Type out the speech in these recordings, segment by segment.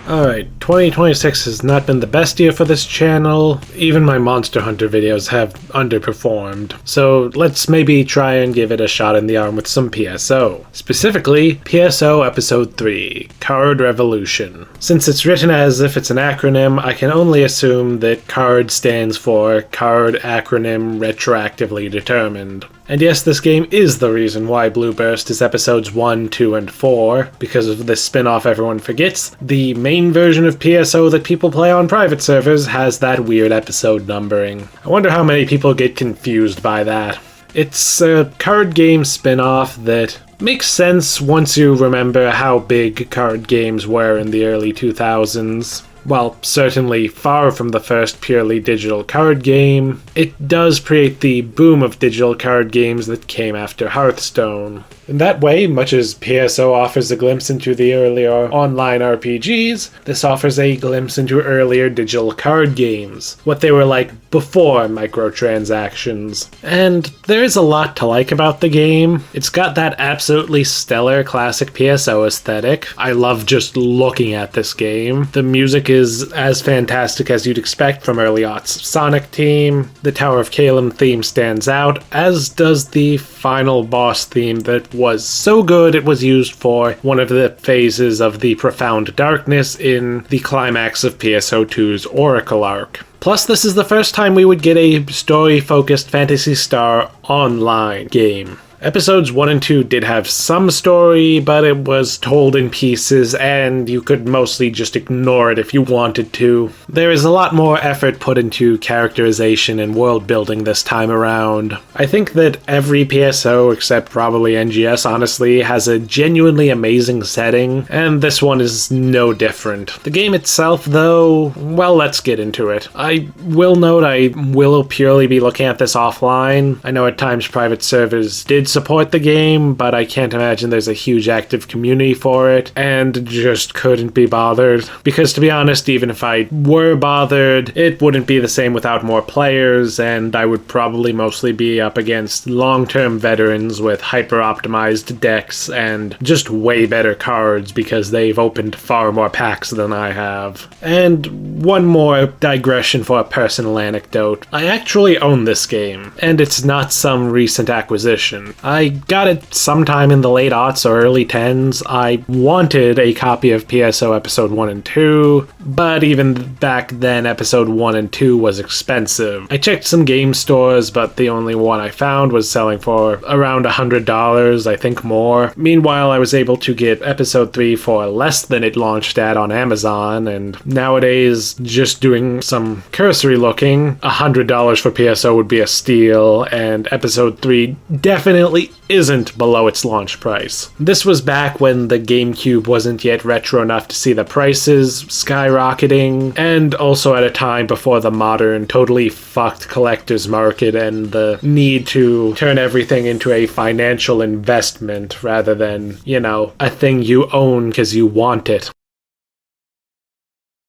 Alright, 2026 has not been the best year for this channel. Even my Monster Hunter videos have underperformed. So let's maybe try and give it a shot in the arm with some PSO. Specifically, PSO Episode 3, Card Revolution. Since it's written as if it's an acronym, I can only assume that CARD stands for Card Acronym Retroactively Determined. And yes, this game is the reason why Blueburst is episodes 1, 2, and 4, because of this spin-off everyone forgets. The main version of PSO that people play on private servers has that weird episode numbering. I wonder how many people get confused by that. It's a card game spin-off that makes sense once you remember how big card games were in the early 2000s. While certainly far from the first purely digital card game, it does create the boom of digital card games that came after Hearthstone. In that way, much as PSO offers a glimpse into the earlier online RPGs, this offers a glimpse into earlier digital card games, what they were like before microtransactions. And there is a lot to like about the game. It's got that absolutely stellar classic PSO aesthetic. I love just looking at this game. The music is as fantastic as you'd expect from early aughts Sonic theme. The Tower of Kalem theme stands out, as does the final boss theme that was so good it was used for one of the phases of the Profound Darkness in the climax of PSO2's Oracle arc. Plus, this is the first time we would get a story-focused Phantasy Star Online game. Episodes 1 and 2 did have some story, but it was told in pieces, and you could mostly just ignore it if you wanted to. There is a lot more effort put into characterization and world building this time around. I think that every PSO, except probably NGS honestly, has a genuinely amazing setting, and this one is no different. The game itself, though, well, let's get into it. I will note I will purely be looking at this offline. I know at times private servers did support the game, but I can't imagine there's a huge active community for it, and just couldn't be bothered. Because to be honest, even if I were bothered, it wouldn't be the same without more players, and I would probably mostly be up against long-term veterans with hyper-optimized decks and just way better cards because they've opened far more packs than I have. And one more digression for a personal anecdote. I actually own this game, and it's not some recent acquisition. I got it sometime in the late aughts or early 10s. I wanted a copy of PSO Episode 1 and 2, but even back then Episode 1 and 2 was expensive. I checked some game stores, but the only one I found was selling for around $100, I think more. Meanwhile, I was able to get Episode 3 for less than it launched at on Amazon, and nowadays, just doing some cursory looking, $100 for PSO would be a steal, and Episode 3 definitely isn't below its launch price. This was back when the GameCube wasn't yet retro enough to see the prices skyrocketing, and also at a time before the modern, totally fucked collector's market and the need to turn everything into a financial investment rather than, a thing you own because you want it.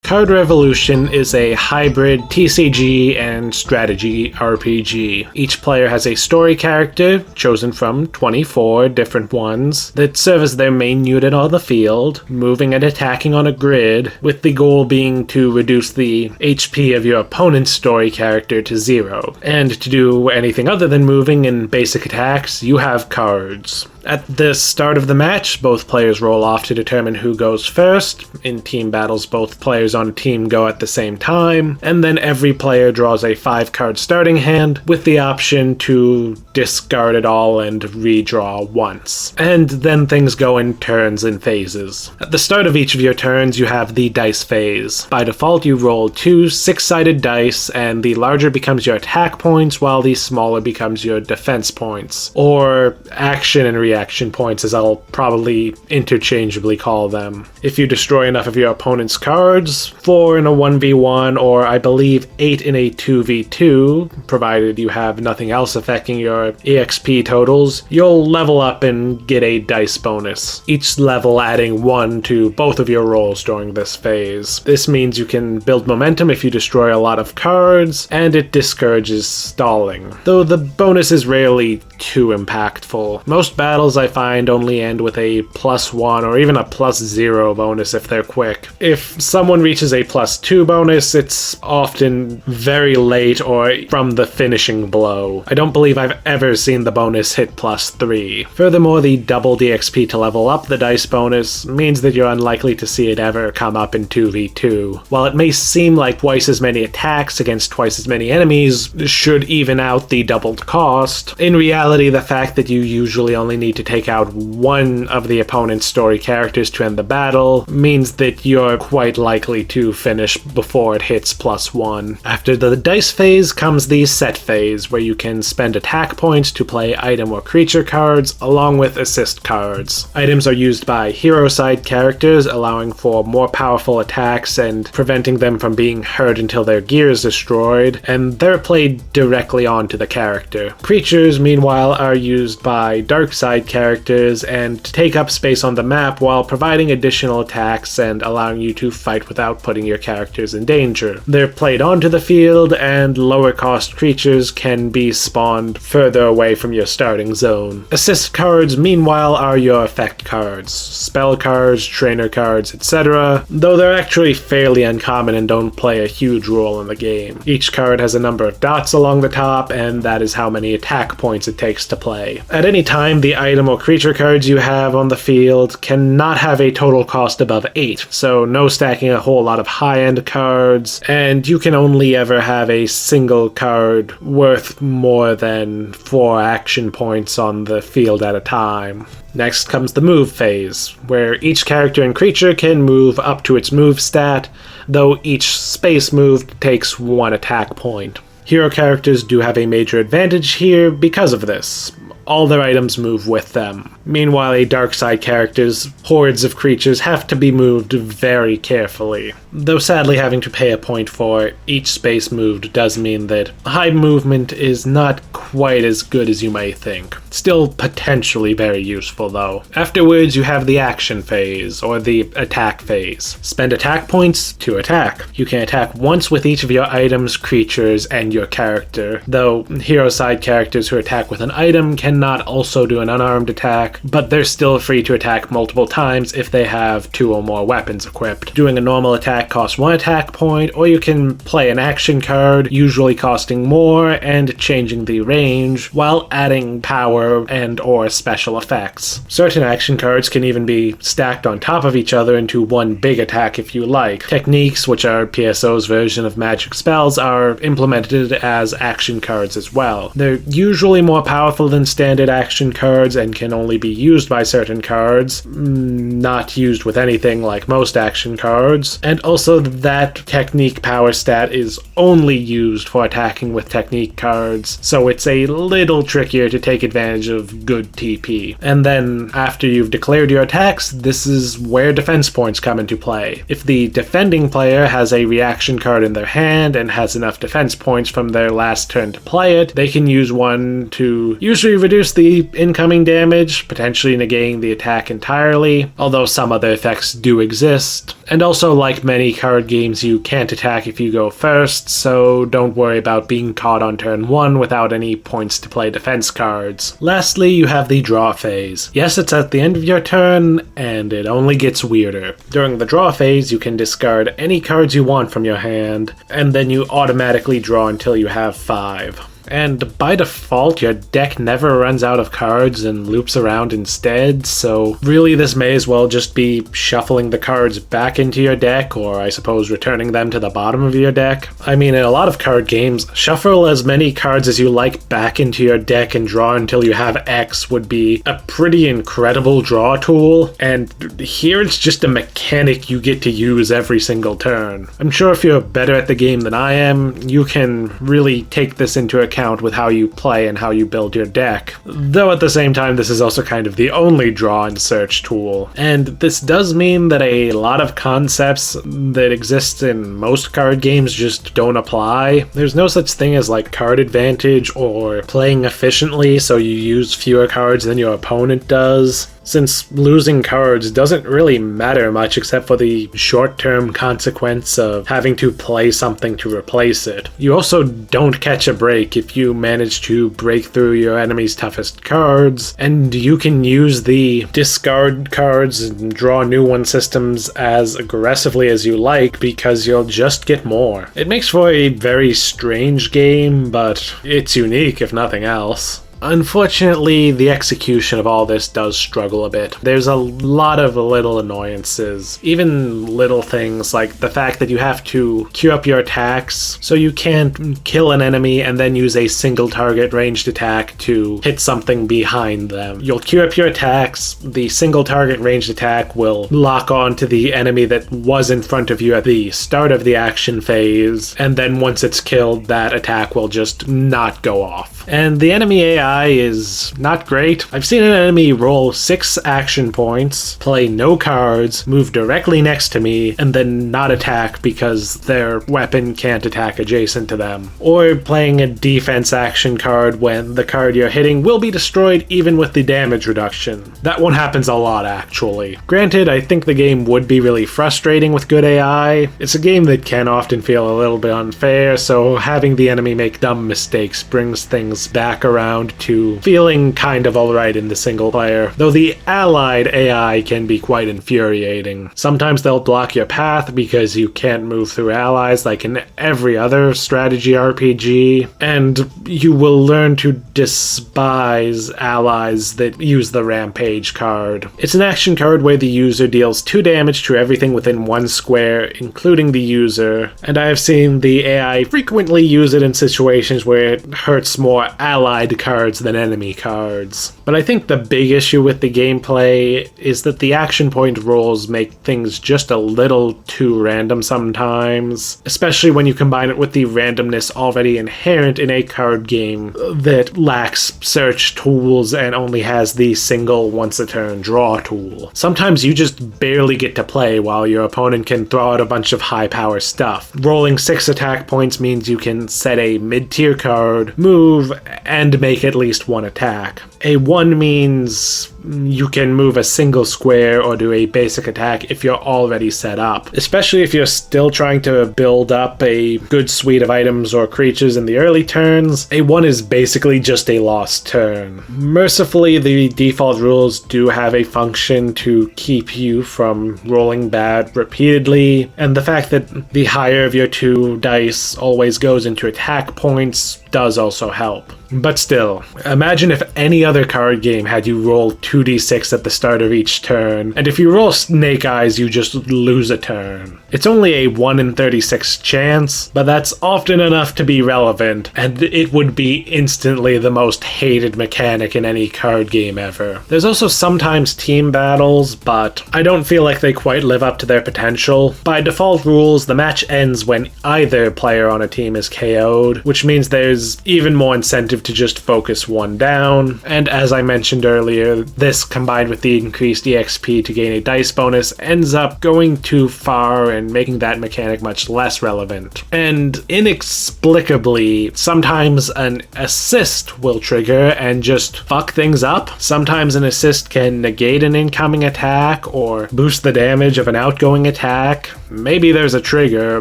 Card Revolution is a hybrid TCG and strategy RPG. Each player has a story character, chosen from 24 different ones, that serve as their main unit on the field, moving and attacking on a grid, with the goal being to reduce the HP of your opponent's story character to 0. And to do anything other than moving and basic attacks, you have cards. At the start of the match, both players roll off to determine who goes first. In team battles, both players on a team go at the same time, and then every player draws a 5-card starting hand with the option to discard it all and redraw once. And then things go in turns and phases. At the start of each of your turns, you have the dice phase. By default, you roll 2 6-sided dice, and the larger becomes your attack points, while the smaller becomes your defense points, or action and reaction points, as I'll probably interchangeably call them. If you destroy enough of your opponent's cards, 4 in a 1v1, or I believe 8 in a 2v2, provided you have nothing else affecting your EXP totals, you'll level up and get a dice bonus, each level adding 1 to both of your rolls during this phase. This means you can build momentum if you destroy a lot of cards, and it discourages stalling, though the bonus is rarely too impactful. Most battles battles I find only end with a +1 or even a +0 bonus if they're quick. If someone reaches a +2 bonus, it's often very late or from the finishing blow. I don't believe I've ever seen the bonus hit +3. Furthermore, the double DXP to level up the dice bonus means that you're unlikely to see it ever come up in 2v2. While it may seem like twice as many attacks against twice as many enemies should even out the doubled cost, in reality the fact that you usually only need to take out one of the opponent's story characters to end the battle means that you're quite likely to finish before it hits +1. After the dice phase comes the set phase, where you can spend attack points to play item or creature cards along with assist cards. Items are used by hero side characters, allowing for more powerful attacks and preventing them from being hurt until their gear is destroyed, and they're played directly onto the character. Creatures, meanwhile, are used by dark side characters and take up space on the map while providing additional attacks and allowing you to fight without putting your characters in danger. They're played onto the field, and lower cost creatures can be spawned further away from your starting zone. Assist cards, meanwhile, are your effect cards, spell cards, trainer cards, etc., though they're actually fairly uncommon and don't play a huge role in the game. Each card has a number of dots along the top, and that is how many attack points it takes to play. At any time, the item or creature cards you have on the field cannot have a total cost above 8, so no stacking a whole lot of high-end cards, and you can only ever have a single card worth more than 4 action points on the field at a time. Next comes the move phase, where each character and creature can move up to its move stat, though each space moved takes 1 attack point. Hero characters do have a major advantage here because of this. All their items move with them. Meanwhile, a dark side character's hordes of creatures have to be moved very carefully. Though sadly having to pay a point for each space moved does mean that high movement is not quite as good as you may think. Still potentially very useful though. Afterwards you have the action phase, or the attack phase. Spend attack points to attack. You can attack once with each of your items, creatures, and your character, though hero side characters who attack with an item cannot also do an unarmed attack, but they're still free to attack multiple times if they have 2 or more weapons equipped. Doing a normal attack costs 1 attack point, or you can play an action card, usually costing more, and changing the range, while adding power and or special effects. Certain action cards can even be stacked on top of each other into one big attack if you like. Techniques, which are PSO's version of magic spells, are implemented as action cards as well. They're usually more powerful than standard action cards and can only be used by certain cards, not used with anything like most action cards, and also that technique power stat is only used for attacking with technique cards, so it's a little trickier to take advantage of good TP. And then after you've declared your attacks, this is where defense points come into play. If the defending player has a reaction card in their hand and has enough defense points from their last turn to play it, they can use one to usually reduce the incoming damage, potentially negating the attack entirely, although some other effects do exist. And also, like many card games, you can't attack if you go first, so don't worry about being caught on turn 1 without any points to play defense cards. Lastly, you have the draw phase. Yes, it's at the end of your turn, and it only gets weirder. During the draw phase, you can discard any cards you want from your hand, and then you automatically draw until you have 5. And by default, your deck never runs out of cards and loops around instead, so really this may as well just be shuffling the cards back into your deck, or I suppose returning them to the bottom of your deck. I mean, in a lot of card games, shuffle as many cards as you like back into your deck and draw until you have X would be a pretty incredible draw tool, and here it's just a mechanic you get to use every single turn. I'm sure if you're better at the game than I am, you can really take this into account with how you play and how you build your deck. Though at the same time, this is also kind of the only draw and search tool. And this does mean that a lot of concepts that exist in most card games just don't apply. There's no such thing as like card advantage or playing efficiently so you use fewer cards than your opponent does. since losing cards doesn't really matter much except for the short-term consequence of having to play something to replace it. You also don't catch a break if you manage to break through your enemy's toughest cards, and you can use the discard cards and draw new one systems as aggressively as you like because you'll just get more. It makes for a very strange game, but it's unique if nothing else. Unfortunately, the execution of all this does struggle a bit. There's a lot of little annoyances, even little things like the fact that you have to queue up your attacks so you can't kill an enemy and then use a single target ranged attack to hit something behind them. You'll queue up your attacks, the single target ranged attack will lock on to the enemy that was in front of you at the start of the action phase, and then once it's killed, that attack will just not go off. And the enemy AI is not great. I've seen an enemy roll 6 action points, play no cards, move directly next to me, and then not attack because their weapon can't attack adjacent to them. Or playing a defense action card when the card you're hitting will be destroyed even with the damage reduction. That one happens a lot, actually. Granted, I think the game would be really frustrating with good AI. It's a game that can often feel a little bit unfair, so having the enemy make dumb mistakes brings things back around to feeling kind of alright in the single player, though the allied AI can be quite infuriating. Sometimes they'll block your path because you can't move through allies like in every other strategy RPG, and you will learn to despise allies that use the Rampage card. It's an action card where the user deals 2 damage to everything within 1 square, including the user, and I have seen the AI frequently use it in situations where it hurts more allied cards than enemy cards. But I think the big issue with the gameplay is that the action point rolls make things just a little too random sometimes, especially when you combine it with the randomness already inherent in a card game that lacks search tools and only has the single once a turn draw tool. Sometimes you just barely get to play while your opponent can throw out a bunch of high power stuff. Rolling 6 attack points means you can set a mid-tier card, move, and make at least 1 attack. A 1 means you can move a single square or do a basic attack if you're already set up, especially if you're still trying to build up a good suite of items or creatures in the early turns. A 1 is basically just a lost turn. Mercifully, the default rules do have a function to keep you from rolling bad repeatedly, and the fact that the higher of your 2 dice always goes into attack points does also help. But still, imagine if any other card game had you roll 2d6 at the start of each turn, and if you roll Snake Eyes, you just lose a turn. It's only a 1 in 36 chance, but that's often enough to be relevant, and it would be instantly the most hated mechanic in any card game ever. There's also sometimes team battles, but I don't feel like they quite live up to their potential. By default rules, the match ends when either player on a team is KO'd, which means there's even more incentive to just focus one down, and as I mentioned earlier, this combined with the increased EXP to gain a dice bonus ends up going too far and making that mechanic much less relevant. And inexplicably, sometimes an assist will trigger and just fuck things up. Sometimes an assist can negate an incoming attack or boost the damage of an outgoing attack. Maybe there's a trigger,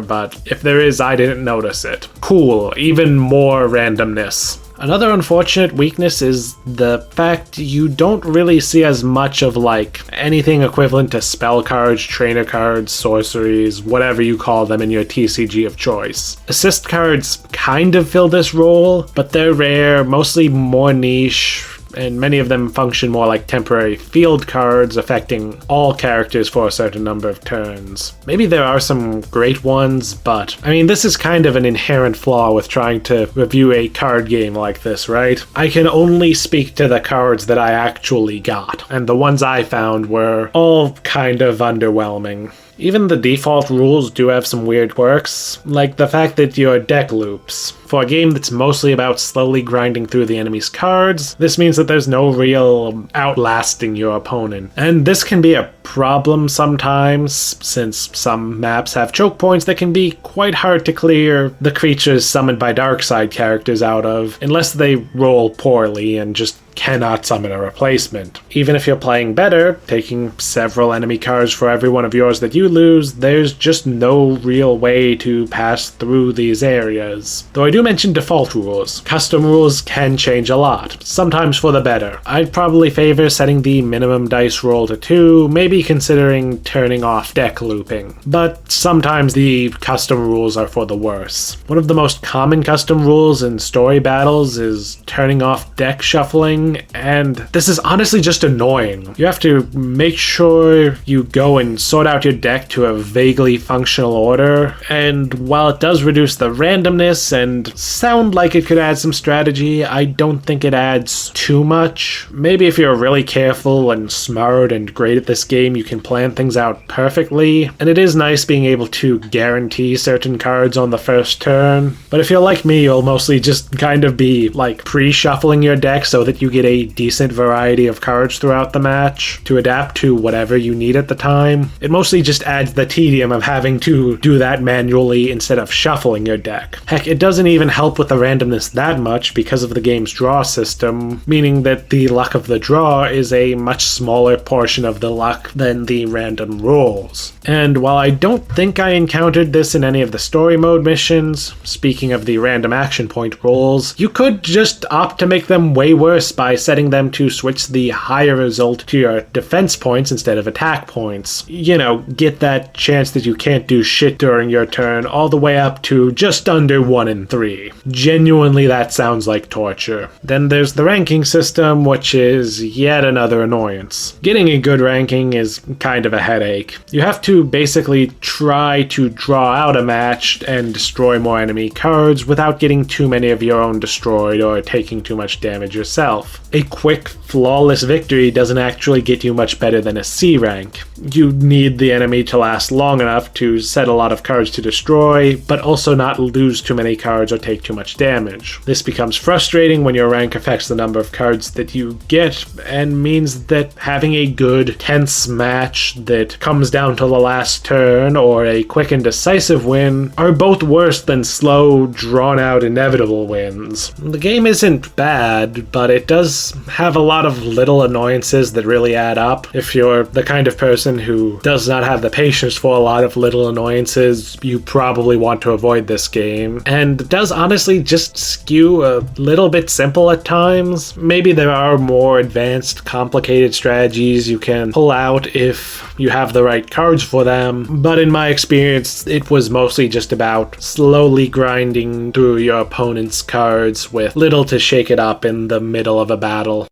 but if there is, I didn't notice it. Cool, even more randomness. Another unfortunate weakness is the fact you don't really see as much of like anything equivalent to spell cards, trainer cards, sorceries, whatever you call them in your TCG of choice. Assist cards kind of fill this role, but they're rare, mostly more niche, and many of them function more like temporary field cards affecting all characters for a certain number of turns. Maybe there are some great ones, but I mean, this is kind of an inherent flaw with trying to review a card game like this, right? I can only speak to the cards that I actually got, and the ones I found were all kind of underwhelming. Even the default rules do have some weird quirks, like the fact that your deck loops. For a game that's mostly about slowly grinding through the enemy's cards, this means that there's no real outlasting your opponent. And this can be a problem sometimes, since some maps have choke points that can be quite hard to clear the creatures summoned by Darkside characters out of, unless they roll poorly and just cannot summon a replacement. Even if you're playing better, taking several enemy cards for every one of yours that you lose, there's just no real way to pass through these areas. Though I do mention default rules. Custom rules can change a lot, sometimes for the better. I'd probably favor setting the minimum dice roll to 2, maybe considering turning off deck looping. But sometimes the custom rules are for the worse. One of the most common custom rules in story battles is turning off deck shuffling, and this is honestly just annoying. You have to make sure you go and sort out your deck to a vaguely functional order, and while it does reduce the randomness and sound like it could add some strategy, I don't think it adds too much. Maybe if you're really careful and smart and great at this game, you can plan things out perfectly, and it is nice being able to guarantee certain cards on the first turn. But if you're like me, you'll mostly just kind of be like pre-shuffling your deck so that you get a decent variety of cards throughout the match to adapt to whatever you need at the time. It mostly just adds the tedium of having to do that manually instead of shuffling your deck. Heck, it doesn't even help with the randomness that much because of the game's draw system, meaning that the luck of the draw is a much smaller portion of the luck than the random rolls. And while I don't think I encountered this in any of the story mode missions, speaking of the random action point rolls, you could just opt to make them way worse by setting them to switch the higher result to your defense points instead of attack points. You know, get that chance that you can't do shit during your turn all the way up to just under 1 in 3. Genuinely, that sounds like torture. Then there's the ranking system, which is yet another annoyance. Getting a good ranking is kind of a headache. You have to basically try to draw out a match and destroy more enemy cards without getting too many of your own destroyed or taking too much damage yourself. A quick, flawless victory doesn't actually get you much better than a C rank. You need the enemy to last long enough to set a lot of cards to destroy, but also not lose too many cards or take too much damage. This becomes frustrating when your rank affects the number of cards that you get, and means that having a good, tense match that comes down to the last turn or a quick and decisive win are both worse than slow, drawn-out, inevitable wins. The game isn't bad, but it does have a lot of little annoyances that really add up. If you're the kind of person who does not have the patience for a lot of little annoyances, you probably want to avoid this game. And does honestly just skew a little bit simple at times. Maybe there are more advanced, complicated strategies you can pull out if you have the right cards for them, but in my experience, it was mostly just about slowly grinding through your opponent's cards with little to shake it up in the middle of a battle.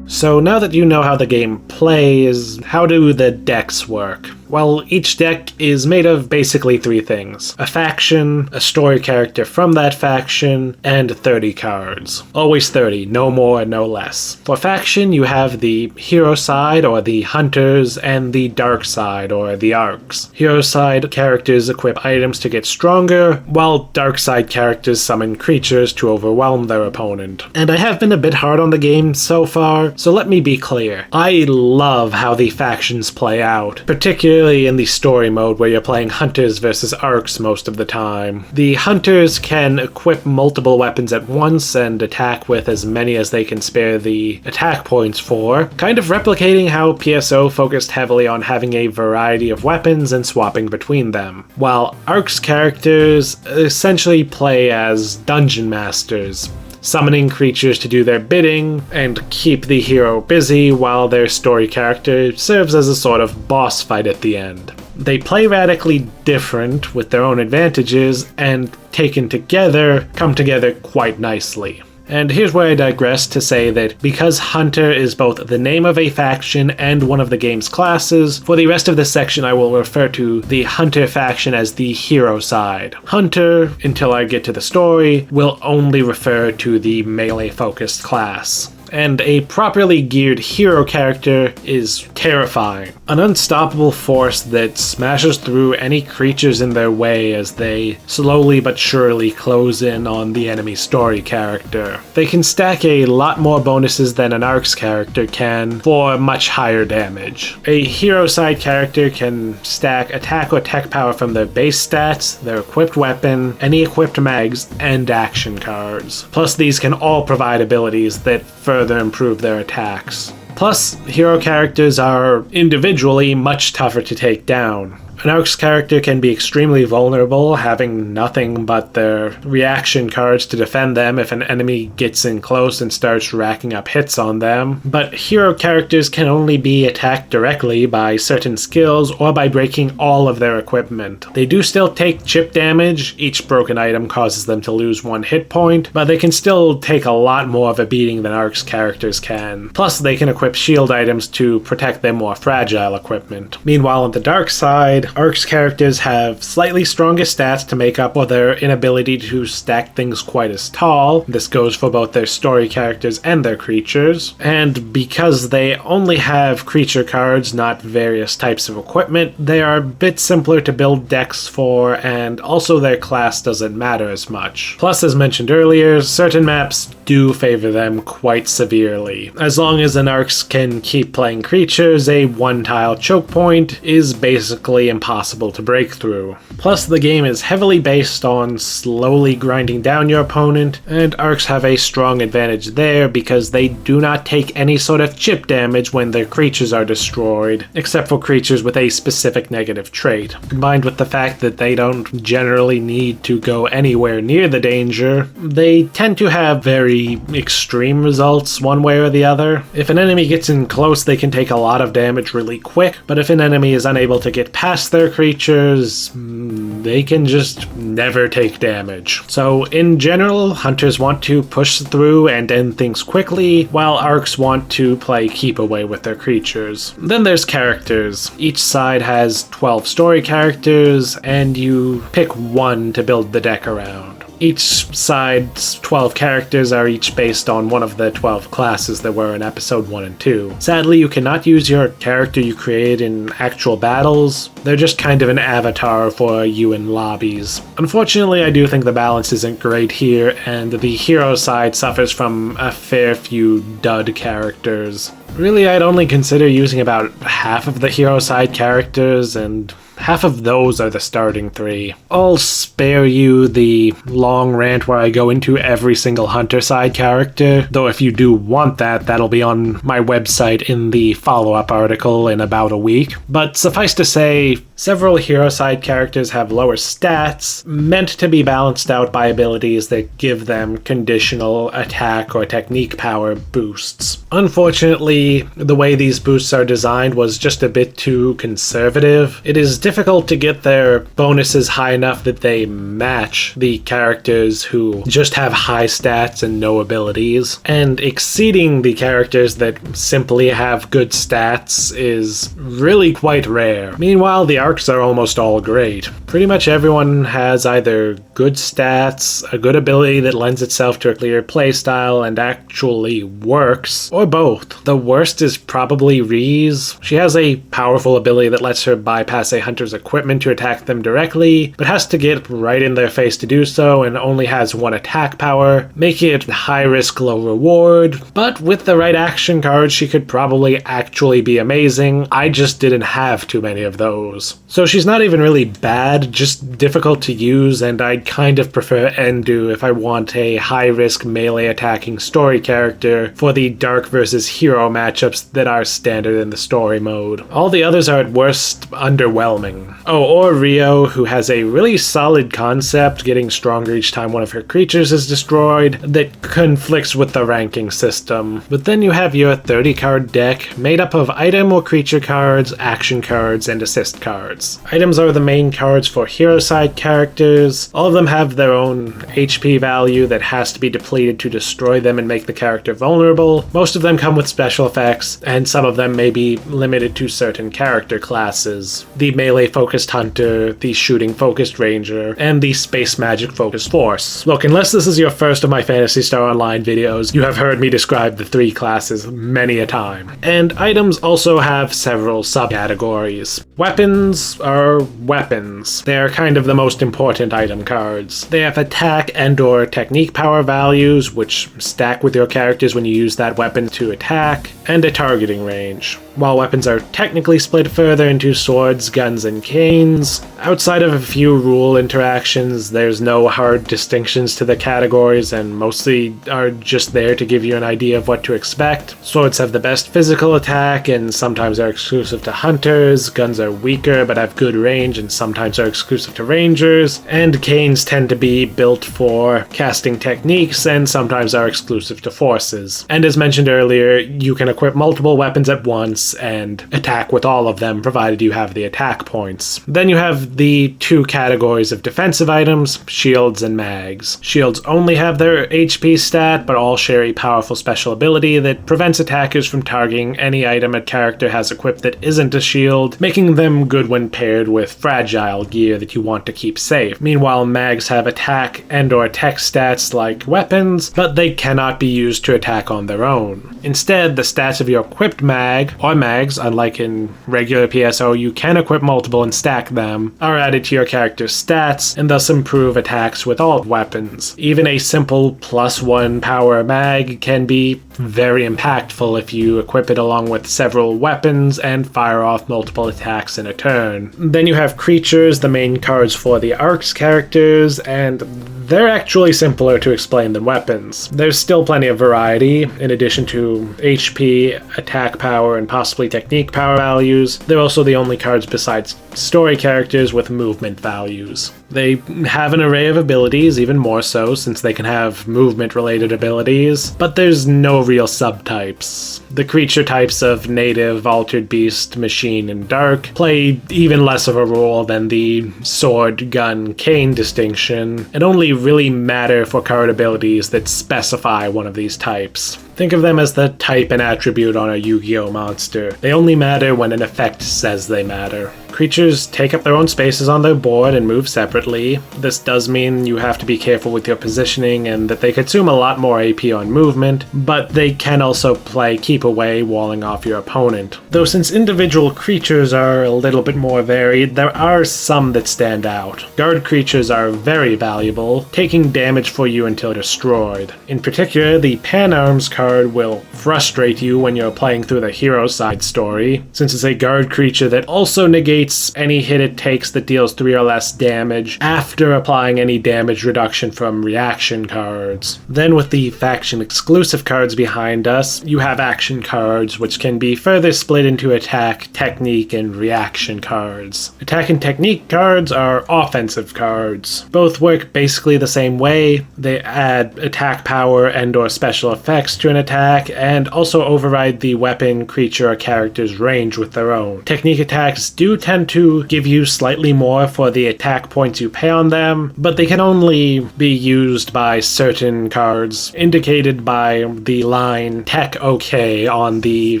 So now that you know how the game plays, how do the decks work? Well, each deck is made of basically 3 things: a faction, a story character from that faction, and 30 cards. Always 30, no more, no less. For faction, you have the hero side, or the hunters, and the dark side, or the arcs. Hero side characters equip items to get stronger, while dark side characters summon creatures to overwhelm their opponent. And I have been a bit hard on the game so far, so let me be clear. I love how the factions play out, particularly in the story mode where you're playing hunters versus arcs most of the time. The hunters can equip multiple weapons at once and attack with as many as they can spare the attack points for, kind of replicating how PSO focused heavily on having a variety of weapons and swapping between them. While arcs characters essentially play as dungeon masters, summoning creatures to do their bidding and keep the hero busy while their story character serves as a sort of boss fight at the end. They play radically different with their own advantages, and taken together, come together quite nicely. And here's where I digress to say that because Hunter is both the name of a faction and one of the game's classes, for the rest of this section I will refer to the Hunter faction as the hero side. Hunter, until I get to the story, will only refer to the melee-focused class. and a properly geared hero character is terrifying. An unstoppable force that smashes through any creatures in their way as they slowly but surely close in on the enemy story character. They can stack a lot more bonuses than an ARC's character can for much higher damage. A hero side character can stack attack or tech power from their base stats, their equipped weapon, any equipped mags, and action cards. Plus, these can all provide abilities that further improve their attacks. Plus, hero characters are individually much tougher to take down. An ARC's character can be extremely vulnerable, having nothing but their reaction cards to defend them if an enemy gets in close and starts racking up hits on them. But hero characters can only be attacked directly by certain skills or by breaking all of their equipment. They do still take chip damage, each broken item causes them to lose 1 hit point, but they can still take a lot more of a beating than ARC's characters can. Plus, they can equip shield items to protect their more fragile equipment. Meanwhile, on the dark side, ARC's characters have slightly stronger stats to make up for their inability to stack things quite as tall. This goes for both their story characters and their creatures. And because they only have creature cards, not various types of equipment, they are a bit simpler to build decks for, and also their class doesn't matter as much. Plus, as mentioned earlier, certain maps do favor them quite severely. As long as an ARCs can keep playing creatures, a 1-tile choke point is basically impossible to break through. Plus, the game is heavily based on slowly grinding down your opponent, and ARCs have a strong advantage there because they do not take any sort of chip damage when their creatures are destroyed, except for creatures with a specific negative trait. Combined with the fact that they don't generally need to go anywhere near the danger, they tend to have very extreme results one way or the other. If an enemy gets in close, they can take a lot of damage really quick, but if an enemy is unable to get past their creatures, they can just never take damage. So in general, hunters want to push through and end things quickly, while ARCs want to play keep away with their creatures. Then there's characters. Each side has 12 story characters, and you pick one to build the deck around. Each side's 12 characters are each based on one of the 12 classes that were in episode 1 and 2. Sadly, you cannot use your character you create in actual battles. They're just kind of an avatar for you in lobbies. Unfortunately, I do think the balance isn't great here, and the hero side suffers from a fair few dud characters. Really, I'd only consider using about half of the hero side characters, and half of those are the starting 3. I'll spare you the long rant where I go into every single hunter side character, though if you do want that, that'll be on my website in the follow-up article in about a week. But suffice to say, several hero side characters have lower stats, meant to be balanced out by abilities that give them conditional attack or technique power boosts. Unfortunately, the way these boosts are designed was just a bit too conservative. It is difficult to get their bonuses high enough that they match the characters who just have high stats and no abilities, and exceeding the characters that simply have good stats is really quite rare. Meanwhile, the ARCs are almost all great. Pretty much everyone has either good stats, a good ability that lends itself to a clear playstyle and actually works, or both. The worst is probably Reese. She has a powerful ability that lets her bypass a hunter's equipment to attack them directly, but has to get right in their face to do so and only has 1 attack power, making it high risk, low reward. But with the right action cards, she could probably actually be amazing. I just didn't have too many of those. So she's not even really bad, just difficult to use, and I'd kind of prefer Endu if I want a high risk melee attacking story character for the dark versus hero matchups that are standard in the story mode. All the others are at worst underwhelming. Oh, or Rio, who has a really solid concept, getting stronger each time one of her creatures is destroyed, that conflicts with the ranking system. But then you have your 30-card deck, made up of item or creature cards, action cards, and assist cards. Items are the main cards for hero side characters. All of them have their own HP value that has to be depleted to destroy them and make the character vulnerable. Most of them come with special effects, and some of them may be limited to certain character classes. The melee melee-focused hunter, the shooting-focused ranger, and the space magic-focused force. Look, unless this is your first of my Phantasy Star Online videos, you have heard me describe the 3 classes many a time. And items also have several subcategories. Weapons are weapons. They are kind of the most important item cards. They have attack and/or technique power values, which stack with your characters when you use that weapon to attack, and a targeting range. While weapons are technically split further into swords, guns, and canes, outside of a few rule interactions, there's no hard distinctions to the categories and mostly are just there to give you an idea of what to expect. Swords have the best physical attack and sometimes are exclusive to hunters, guns are weaker but have good range and sometimes are exclusive to rangers, and canes tend to be built for casting techniques and sometimes are exclusive to forces. And as mentioned earlier, you can equip multiple weapons at once and attack with all of them provided you have the attack points. Then you have the 2 categories of defensive items, shields and mags. Shields only have their HP stat, but all share a powerful special ability that prevents attackers from targeting any item a character has equipped that isn't a shield, making them good when paired with fragile gear that you want to keep safe. Meanwhile, mags have attack and/or tech stats like weapons, but they cannot be used to attack on their own. Instead, the stats of your equipped mag, or mags, unlike in regular PSO, you can equip multiple and stack them, are added to your character's stats, and thus improve attacks with all weapons. Even a simple +1 power mag can be very impactful if you equip it along with several weapons and fire off multiple attacks in a turn. Then you have creatures, the main cards for the Arcs characters, and they're actually simpler to explain than weapons. There's still plenty of variety. In addition to HP, attack power, and possibly technique power values, they're also the only cards besides story characters with movement values. They have an array of abilities, even more so since they can have movement-related abilities, but there's no real subtypes. The creature types of native, altered beast, machine, and dark play even less of a role than the sword, gun, cane distinction, and only really matter for card abilities that specify one of these types. Think of them as the type and attribute on a Yu-Gi-Oh! Monster. They only matter when an effect says they matter. Creatures take up their own spaces on their board and move separately. This does mean you have to be careful with your positioning and that they consume a lot more AP on movement, but they can also play keep away, walling off your opponent. Though since individual creatures are a little bit more varied, there are some that stand out. Guard creatures are very valuable, taking damage for you until destroyed. In particular, the Pan-Arms card will frustrate you when you're playing through the hero side story, since it's a guard creature that also negates any hit it takes that deals 3 or less damage after applying any damage reduction from reaction cards. Then with the faction exclusive cards behind us, you have action cards, which can be further split into attack, technique, and reaction cards. Attack and technique cards are offensive cards. Both work basically the same way. They add attack power and/or special effects to an attack, and also override the weapon, creature, or character's range with their own. Technique attacks do tend to give you slightly more for the attack points you pay on them, but they can only be used by certain cards, indicated by the line Tech OK on the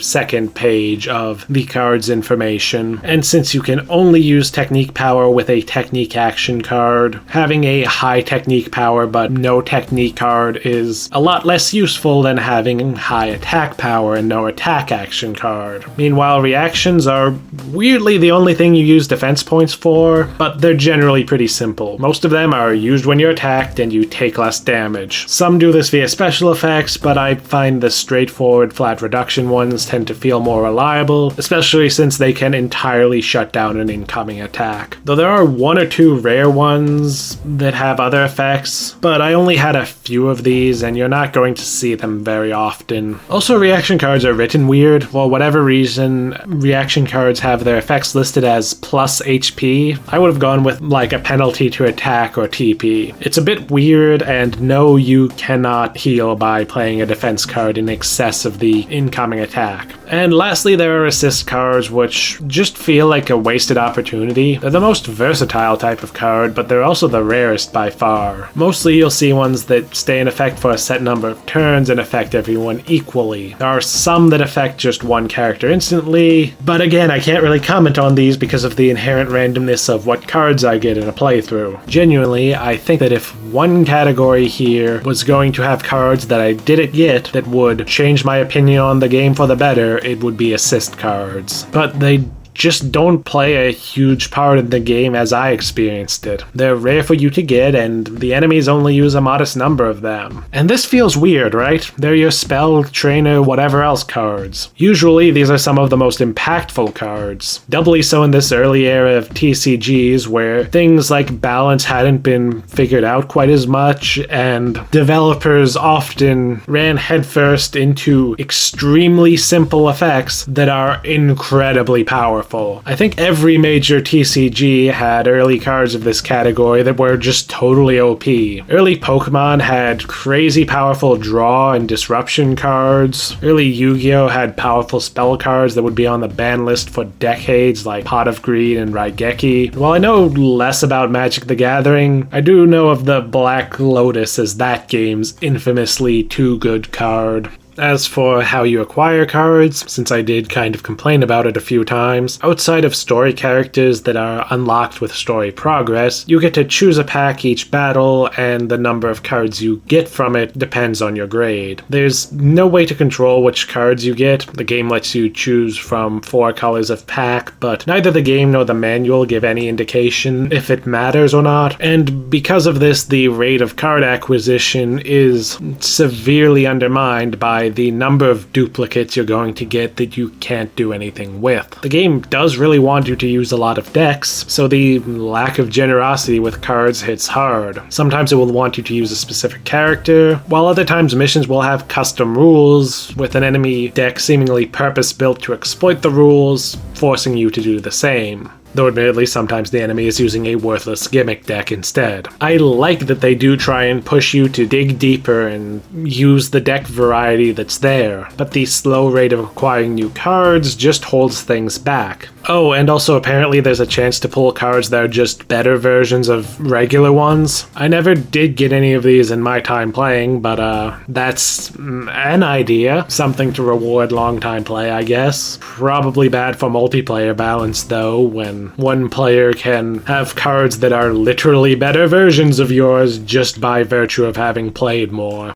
second page of the card's information. And since you can only use technique power with a technique action card, having a high technique power but no technique card is a lot less useful than having high attack power and no attack action card. Meanwhile, reactions are weirdly the only thing you use defense points for, but they're generally pretty simple. Most of them are used when you're attacked and you take less damage. Some do this via special effects, but I find the straightforward flat reduction ones tend to feel more reliable, especially since they can entirely shut down an incoming attack. Though there are 1 or 2 rare ones that have other effects, but I only had a few of these and you're not going to see them very often. Also, reaction cards are written weird. For whatever reason, reaction cards have their effects listed as plus HP. I would have gone with like a penalty to attack or TP. It's a bit weird, and no, you cannot heal by playing a defense card in excess of the incoming attack. And lastly, there are assist cards, which just feel like a wasted opportunity. They're the most versatile type of card, but they're also the rarest by far. Mostly you'll see ones that stay in effect for a set number of turns and affect everyone equally. There are some that affect just one character instantly, but again, I can't really comment on these because of the inherent randomness of what cards I get in a playthrough. Genuinely, I think that if one category here was going to have cards that I didn't get that would change my opinion on the game for the better, it would be assist cards. But they just don't play a huge part in the game as I experienced it. They're rare for you to get, and the enemies only use a modest number of them. And this feels weird, right? They're your spell, trainer, whatever else cards. Usually, these are some of the most impactful cards. Doubly so in this early era of TCGs, where things like balance hadn't been figured out quite as much, and developers often ran headfirst into extremely simple effects that are incredibly powerful. I think every major TCG had early cards of this category that were just totally OP. Early Pokemon had crazy powerful draw and disruption cards. Early Yu-Gi-Oh! Had powerful spell cards that would be on the ban list for decades, like Pot of Greed and Raigeki. While I know less about Magic the Gathering, I do know of the Black Lotus as that game's infamously too good card. As for how you acquire cards, since I did kind of complain about it a few times, outside of story characters that are unlocked with story progress, you get to choose a pack each battle, and the number of cards you get from it depends on your grade. There's no way to control which cards you get. The game lets you choose from 4 colors of pack, but neither the game nor the manual give any indication if it matters or not, and because of this, the rate of card acquisition is severely undermined by the number of duplicates you're going to get that you can't do anything with. The game does really want you to use a lot of decks, so the lack of generosity with cards hits hard. Sometimes it will want you to use a specific character, while other times missions will have custom rules, with an enemy deck seemingly purpose-built to exploit the rules, forcing you to do the same. Though admittedly sometimes the enemy is using a worthless gimmick deck instead. I like that they do try and push you to dig deeper and use the deck variety that's there, but the slow rate of acquiring new cards just holds things back. Oh, and also apparently there's a chance to pull cards that are just better versions of regular ones. I never did get any of these in my time playing, but that's an idea. Something to reward long time play, I guess. Probably bad for multiplayer balance though, when one player can have cards that are literally better versions of yours just by virtue of having played more.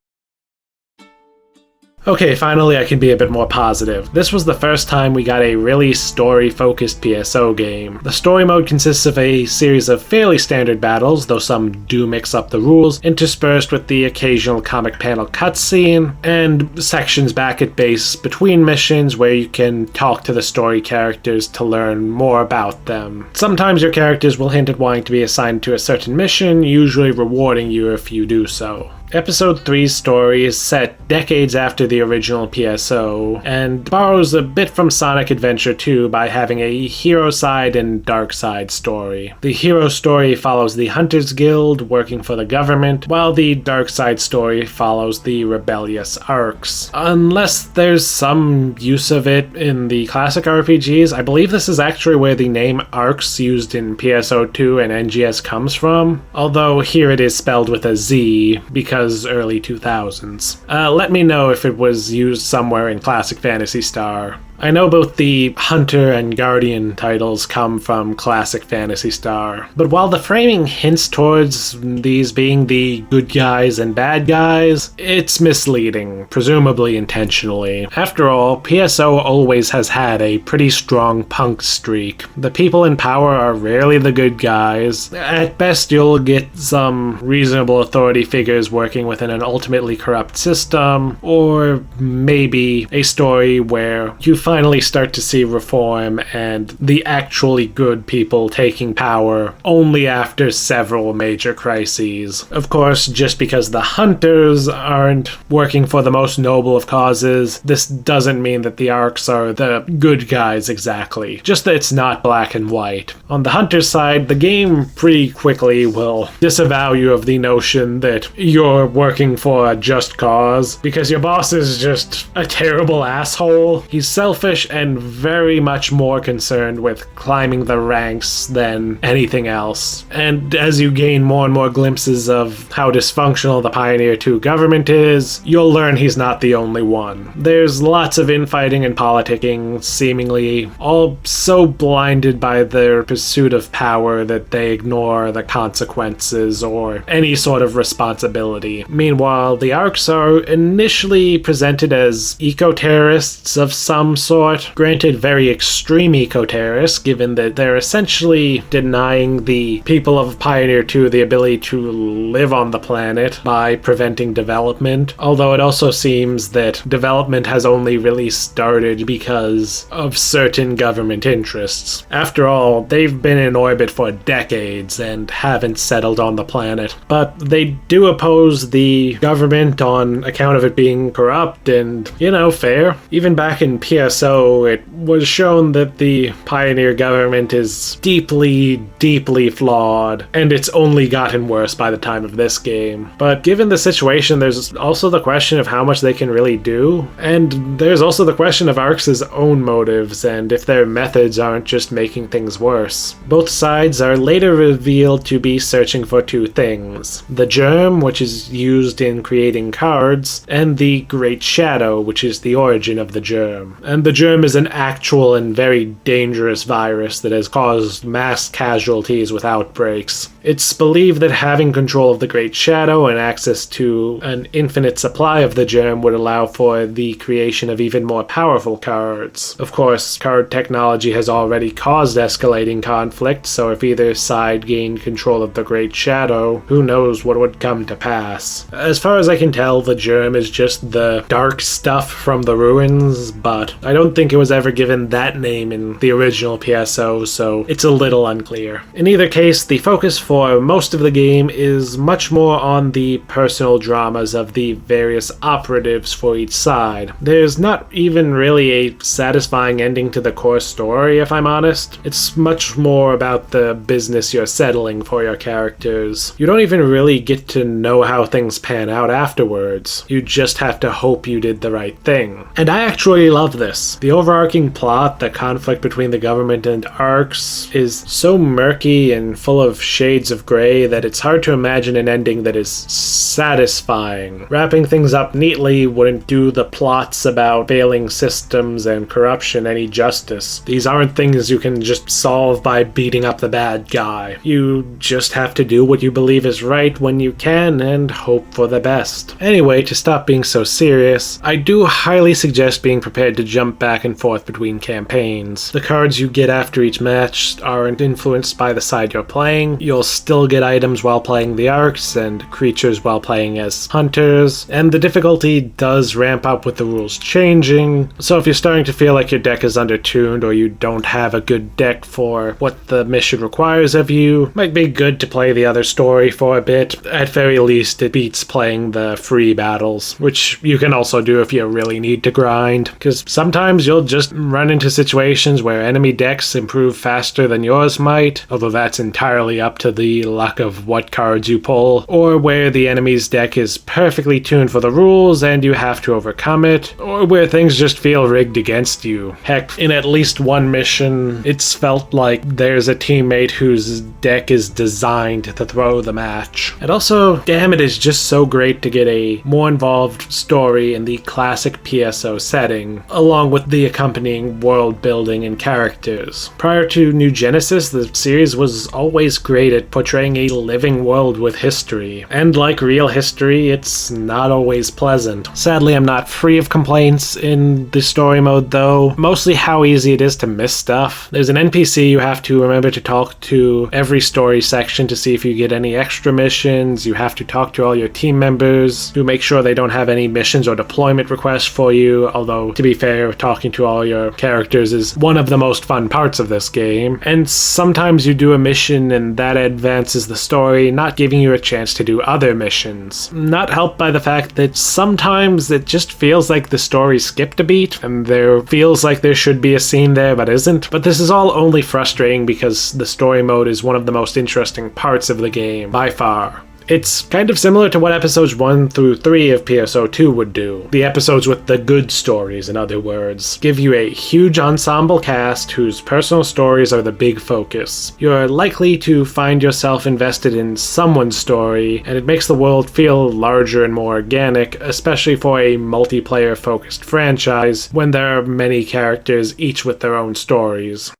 Okay, finally I can be a bit more positive. This was the first time we got a really story-focused PSO game. The story mode consists of a series of fairly standard battles, though some do mix up the rules, interspersed with the occasional comic panel cutscene, and sections back at base between missions where you can talk to the story characters to learn more about them. Sometimes your characters will hint at wanting to be assigned to a certain mission, usually rewarding you if you do so. Episode 3's story is set decades after the original PSO, and borrows a bit from Sonic Adventure 2 by having a hero side and dark side story. The hero story follows the Hunters Guild working for the government, while the dark side story follows the rebellious Arcs. Unless there's some use of it in the classic RPGs, I believe this is actually where the name Arcs used in PSO 2 and NGS comes from, although here it is spelled with a Z, because early 2000s. Let me know if it was used somewhere in classic Phantasy Star. I know both the Hunter and Guardian titles come from classic Phantasy Star, but while the framing hints towards these being the good guys and bad guys, it's misleading, presumably intentionally. After all, PSO always has had a pretty strong punk streak. The people in power are rarely the good guys. At best, you'll get some reasonable authority figures working within an ultimately corrupt system, or maybe a story where you find finally start to see reform and the actually good people taking power only after several major crises. Of course, just because the hunters aren't working for the most noble of causes, this doesn't mean that the arcs are the good guys exactly. Just that it's not black and white. On the hunter's side, the game pretty quickly will disavow you of the notion that you're working for a just cause, because your boss is just a terrible asshole. He's selfish and very much more concerned with climbing the ranks than anything else. And as you gain more and more glimpses of how dysfunctional the Pioneer 2 government is, you'll learn he's not the only one. There's lots of infighting and politicking, seemingly all so blinded by their pursuit of power that they ignore the consequences or any sort of responsibility. Meanwhile, the arcs are initially presented as eco-terrorists of some sort. Granted, very extreme eco-terrorists, given that they're essentially denying the people of Pioneer 2 the ability to live on the planet by preventing development, although it also seems that development has only really started because of certain government interests. After all, they've been in orbit for decades and haven't settled on the planet, but they do oppose the government on account of it being corrupt and, fair. Even back in PSO, it was shown that the Pioneer government is deeply, deeply flawed, and it's only gotten worse by the time of this game. But given the situation, there's also the question of how much they can really do, and there's also the question of Arcs' own motives and if their methods aren't just making things worse. Both sides are later revealed to be searching for two things: the germ, which is used in creating cards, and the Great Shadow, which is the origin of the germ. And the germ is an actual and very dangerous virus that has caused mass casualties with outbreaks. It's believed that having control of the Great Shadow and access to an infinite supply of the germ would allow for the creation of even more powerful cards. Of course, card technology has already caused escalating conflict, so if either side gained control of the Great Shadow, who knows what would come to pass. As far as I can tell, the germ is just the dark stuff from the ruins, but I don't think it was ever given that name in the original PSO, so it's a little unclear. In either case, the focus for most of the game is much more on the personal dramas of the various operatives for each side. There's not even really a satisfying ending to the core story, if I'm honest. It's much more about the business you're settling for your characters. You don't even really get to know how things pan out afterwards. You just have to hope you did the right thing. And I actually love this. The overarching plot, the conflict between the government and Arcs, is so murky and full of shades of gray that it's hard to imagine an ending that is satisfying. Wrapping things up neatly wouldn't do the plots about failing systems and corruption any justice. These aren't things you can just solve by beating up the bad guy. You just have to do what you believe is right when you can and hope for the best. Anyway, to stop being so serious, I do highly suggest being prepared to jump back and forth between campaigns. The cards you get after each match aren't influenced by the side you're playing. You'll still get items while playing the arcs and creatures while playing as hunters, and the difficulty does ramp up with the rules changing, so if you're starting to feel like your deck is undertuned or you don't have a good deck for what the mission requires of you, might be good to play the other story for a bit. At very least, it beats playing the free battles, which you can also do if you really need to grind, because sometimes you'll just run into situations where enemy decks improve faster than yours might, although that's entirely up to the luck of what cards you pull, or where the enemy's deck is perfectly tuned for the rules and you have to overcome it, or where things just feel rigged against you. Heck, in at least one mission, it's felt like there's a teammate whose deck is designed to throw the match. And also, damn, it is just so great to get a more involved story in the classic PSO setting, along with the accompanying world building and characters. Prior to New Genesis, the series was always great at portraying a living world with history, and like real history, it's not always pleasant. Sadly, I'm not free of complaints in the story mode though, mostly how easy it is to miss stuff. There's an NPC you have to remember to talk to every story section to see if you get any extra missions. You have to talk to all your team members to make sure they don't have any missions or deployment requests for you, although to be fair, where talking to all your characters is one of the most fun parts of this game. And sometimes you do a mission and that advances the story, not giving you a chance to do other missions. Not helped by the fact that sometimes it just feels like the story skipped a beat, and there feels like there should be a scene there but isn't. But this is all only frustrating because the story mode is one of the most interesting parts of the game, by far. It's kind of similar to what episodes 1 through 3 of PSO2 would do. The episodes with the good stories, in other words, give you a huge ensemble cast whose personal stories are the big focus. You're likely to find yourself invested in someone's story, and it makes the world feel larger and more organic, especially for a multiplayer-focused franchise when there are many characters, each with their own stories.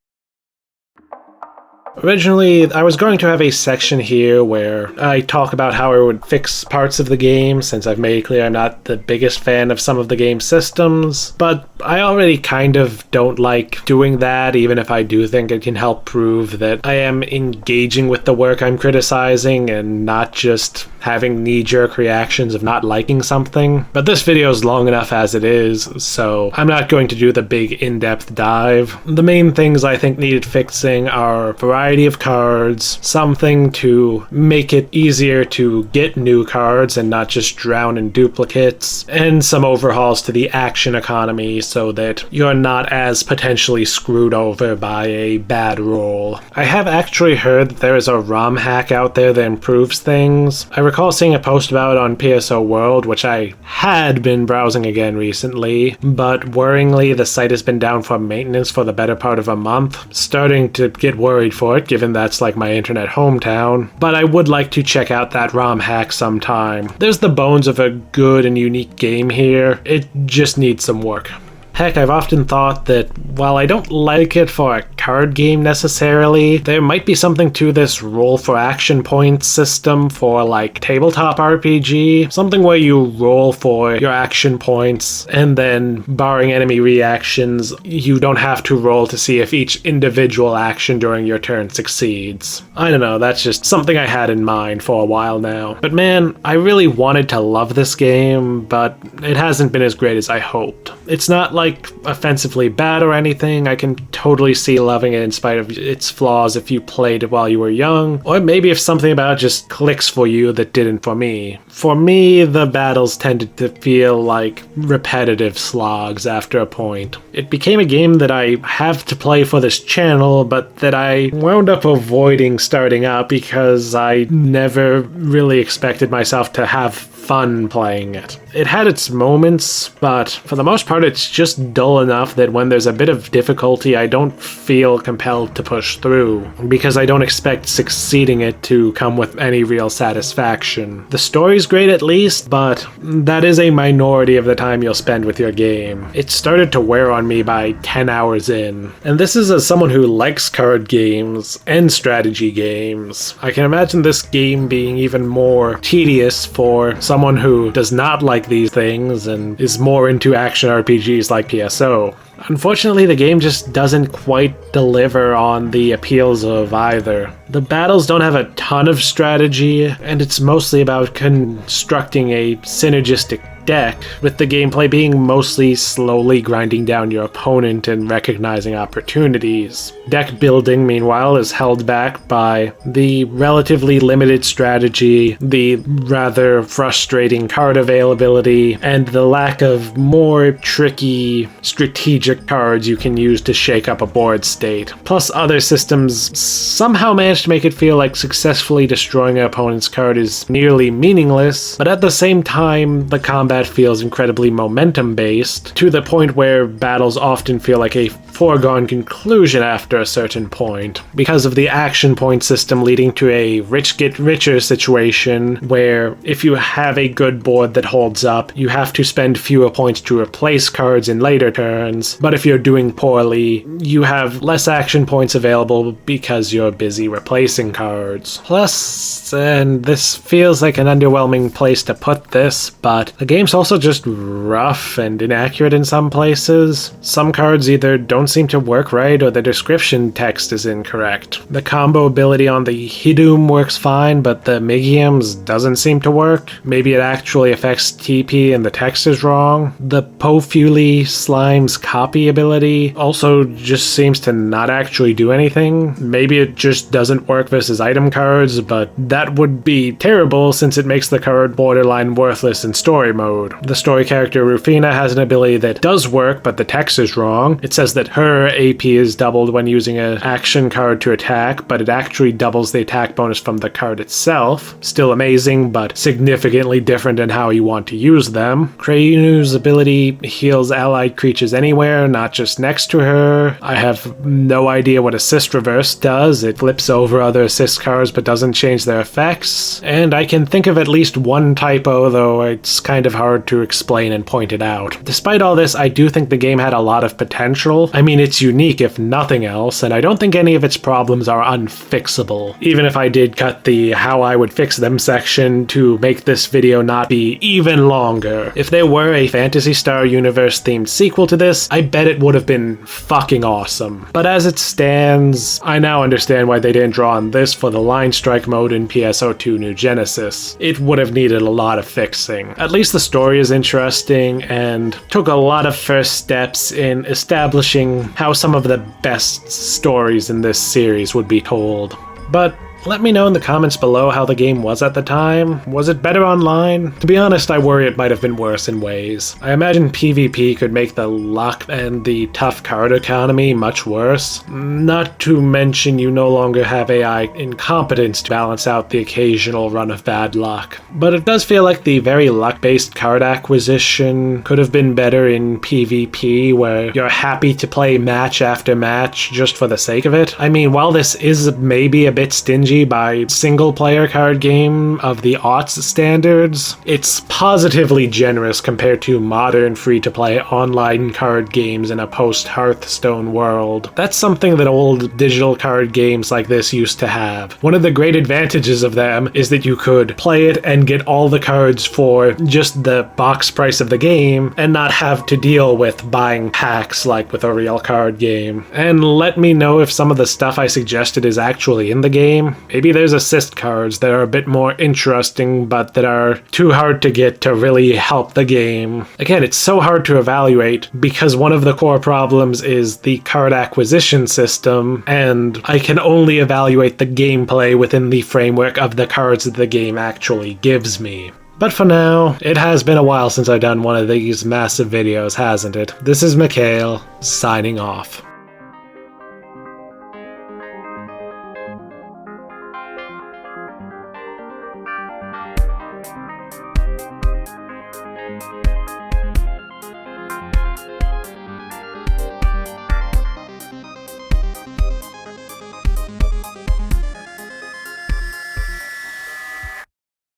Originally, I was going to have a section here where I talk about how I would fix parts of the game, since I've made it clear I'm not the biggest fan of some of the game's systems, but I already kind of don't like doing that, even if I do think it can help prove that I am engaging with the work I'm criticizing and not just having knee-jerk reactions of not liking something. But this video is long enough as it is, so I'm not going to do the big in-depth dive. The main things I think needed fixing are variety of cards, something to make it easier to get new cards and not just drown in duplicates, and some overhauls to the action economy so that you're not as potentially screwed over by a bad roll. I have actually heard that there is a ROM hack out there that improves things. I recall seeing a post about it on PSO World, which I had been browsing again recently, but worryingly the site has been down for maintenance for the better part of a month. Starting to get worried for it, given that's like my internet hometown, but I would like to check out that ROM hack sometime. There's the bones of a good and unique game here, it just needs some work. Heck, I've often thought that while I don't like it for a card game necessarily, there might be something to this roll for action points system for like tabletop RPG. Something where you roll for your action points and then, barring enemy reactions, you don't have to roll to see if each individual action during your turn succeeds. I don't know, that's just something I had in mind for a while now. But man, I really wanted to love this game, but it hasn't been as great as I hoped. It's not like offensively bad or anything. I can totally see loving it in spite of its flaws if you played it while you were young, or maybe if something about it just clicks for you that didn't for me. For me, the battles tended to feel like repetitive slogs after a point. It became a game that I have to play for this channel, but that I wound up avoiding starting out because I never really expected myself to have fun playing it. It had its moments, but for the most part it's just dull enough that when there's a bit of difficulty I don't feel compelled to push through, because I don't expect succeeding it to come with any real satisfaction. The story's great at least, but that is a minority of the time you'll spend with your game. It started to wear on me by 10 hours in, and this is as someone who likes card games and strategy games. I can imagine this game being even more tedious for someone who does not like these things and is more into action RPGs like PSO. Unfortunately, the game just doesn't quite deliver on the appeals of either. The battles don't have a ton of strategy, and it's mostly about constructing a synergistic deck, with the gameplay being mostly slowly grinding down your opponent and recognizing opportunities. Deck building, meanwhile, is held back by the relatively limited strategy, the rather frustrating card availability, and the lack of more tricky strategic cards you can use to shake up a board state. Plus, other systems somehow manage to make it feel like successfully destroying an opponent's card is nearly meaningless, but at the same time, the combat feels incredibly momentum-based, to the point where battles often feel like a foregone conclusion after a certain point, because of the action point system leading to a rich get richer situation where if you have a good board that holds up, you have to spend fewer points to replace cards in later turns, but if you're doing poorly, you have less action points available because you're busy replacing cards. Plus, and this feels like an underwhelming place to put this, but the game's also just rough and inaccurate in some places. Some cards either don't seem to work right, or the description text is incorrect. The combo ability on the Hidum works fine, but the Migiums doesn't seem to work. Maybe it actually affects TP and the text is wrong. The Pofuli Slime's copy ability also just seems to not actually do anything. Maybe it just doesn't work versus item cards, but that would be terrible since it makes the card borderline worthless in story mode. The story character Rufina has an ability that does work, but the text is wrong. It says that her AP is doubled when using an action card to attack, but it actually doubles the attack bonus from the card itself. Still amazing, but significantly different in how you want to use them. Krayunu's ability heals allied creatures anywhere, not just next to her. I have no idea what Assist Reverse does. It flips over other assist cards but doesn't change their effects. And I can think of at least one typo, though it's kind of hard to explain and point it out. Despite all this, I do think the game had a lot of potential. I mean, it's unique if nothing else, and I don't think any of its problems are unfixable. Even if I did cut the how I would fix them section to make this video not be even longer. If there were a Phantasy Star Universe themed sequel to this, I bet it would have been fucking awesome. But as it stands, I now understand why they didn't draw on this for the Line Strike mode in PSO2 New Genesis. It would have needed a lot of fixing. At least the story is interesting and took a lot of first steps in establishing how some of the best stories in this series would be told. But let me know in the comments below how the game was at the time. Was it better online? To be honest, I worry it might have been worse in ways. I imagine PvP could make the luck and the tough card economy much worse. Not to mention you no longer have AI incompetence to balance out the occasional run of bad luck. But it does feel like the very luck-based card acquisition could have been better in PvP, where you're happy to play match after match just for the sake of it. I mean, while this is maybe a bit stingy by single-player card game of the aughts standards, it's positively generous compared to modern free-to-play online card games in a post-Hearthstone world. That's something that old digital card games like this used to have. One of the great advantages of them is that you could play it and get all the cards for just the box price of the game and not have to deal with buying packs like with a real card game. And let me know if some of the stuff I suggested is actually in the game. Maybe there's assist cards that are a bit more interesting, but that are too hard to get to really help the game. Again, it's so hard to evaluate because one of the core problems is the card acquisition system, and I can only evaluate the gameplay within the framework of the cards that the game actually gives me. But for now, it has been a while since I've done one of these massive videos, hasn't it? This is Mikhail, signing off.